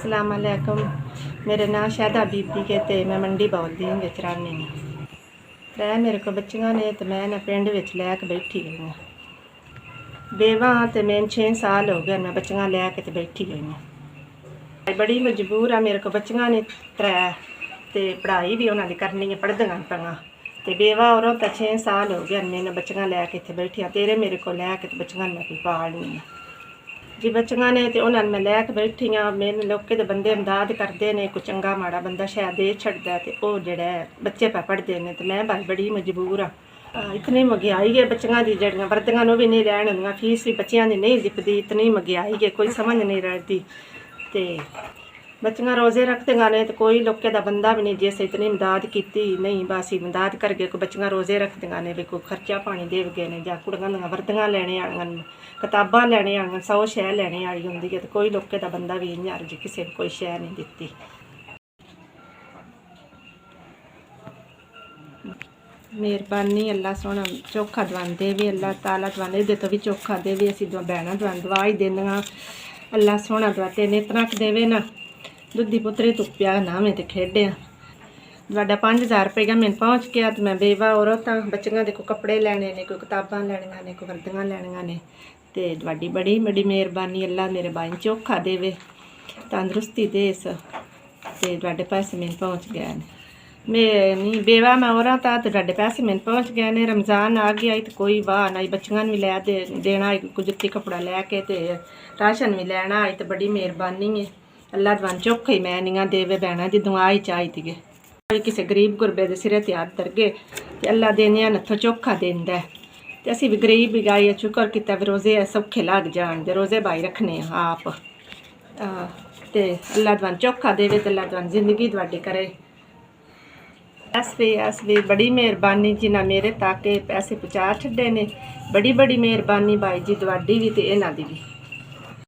अस्सलाम वालेकुम। मेरा नाम शादा बीबी के ते मैं मंडी बोलदी हूँ विच रहनी हूँ। त्रै मेरे को बच्चियां ने ते मैं ना पिंड विच लैके बैठी गई हूँ। बेवा हाँ ते मैं 6 साल हो गए मैं बच्चियां लैके ते बैठी गई हूँ। बड़ी मजबूर आ, मेरे को बच्चियां ने त्रै ते पढ़ाई भी उन्होंने करनी है, पढ़दियां पियां ते बेवा औरों तो 6 साल हो गए मैंने बच्चियां लैके इत्थे बैठी हाँ। तेरे मेरे को लैके ते बच्चियां मैं कोई पालनी है जी। बच्चियां ने तो उन्होंने मैं लैके बैठी हाँ। मेरे लोके दे बंदे इमदाद करते हैं, कोई चंगा माड़ा बंदा शायद दे छड़दा ते ओह जेह्ड़ा बच्चे पै पढ़दे ने ते मैं भाई बड़ी मजबूर हाँ। इतनी महंगाई है बच्चियां दी, जड़ियां वर्दियां ओह् भी नहीं लैन होंदियां, फीस भी बच्चियां दी नहीं दिखदी, इतनी महंगाई है कोई समझ नहीं रखती। ते बच्चियां रोज़े रखदियां ने तो कोई लोके दा बंदा भी नहीं जिस इतनी इमदाद की नहीं, बस इमदाद करगे कोई बच्चियां रोज़े रखदियां ने भी कोई खर्चा पानी देवगे ने जां कुड़ियां दियां वर्दियां लैने आलियां कताबां लैने आलियां 100 शै लैने आली होंदी है तो कोई लोके दा बंदा भी इ'यां अर्ज किसी को कोई शै नहीं दित्ती। मेहरबानी अल्लाह सोहना चोखा दवांदे भी अल्लाह ताला दवांदे एह्दे तो भी चोखा देवे, असीं भैणां दवा ही दिंदियां। अल्लाह सोहना दवाते नेत्रक देवे ना दुद्धी पुत्तरे तुप्पिया नावें ते खेडेआ। ਤੁਹਾਡਾ 5000 रुपया मैंने पहुँच गया तो मैं बेवा औरत हाँ। बच्चियां दे कोई कपड़े लैने ने, कोई किताबां लैनियां ने, कोई वर्दियां लैनियां ने ते तुहाडी बड़ी बड़ी मेहरबानी। अल्लाह मेरे भाई चोखा देवे, तंदरुस्ती देस ते तुहाडे पैसे मैंने पहुँच गए ने। मैं नहीं बेवा मैं औरत हाँ तो तुहाडे पैसे मैंने पहुँच गए ने। रमज़ान आ गया तो कोई वाह ना, बच्चियां भी लै देना कोई जुत्ती कपड़ा लैके ते राशन भी लैना तो बड़ी मेहरबानी है। अल्लाह तुहानू चोखे ही मैनियां देवे, भैणां दी दुआ ही चाहिदी है। किसी गरीब गुरबे के सिरे ते हाथ धरगे तो अल्लाह देने नत्थों चोखा देंदा है। तो असीं भी गरीब भी गाइए शुक्र किता भी रोज़े सौखे लग जान दे, रोज़े भाई रखने आप ते अल्लाह तुहानू चोखा देवे ते अल्लाह तुहानू जिंदगी तुहाडी करे। अस भी बड़ी मेहरबानी जिन्हें मेरे तक पैसे पहुँचा छड्डे ने, बड़ी बड़ी मेहरबानी भाई जी तुहाडी भी ते इन्हां दी भी।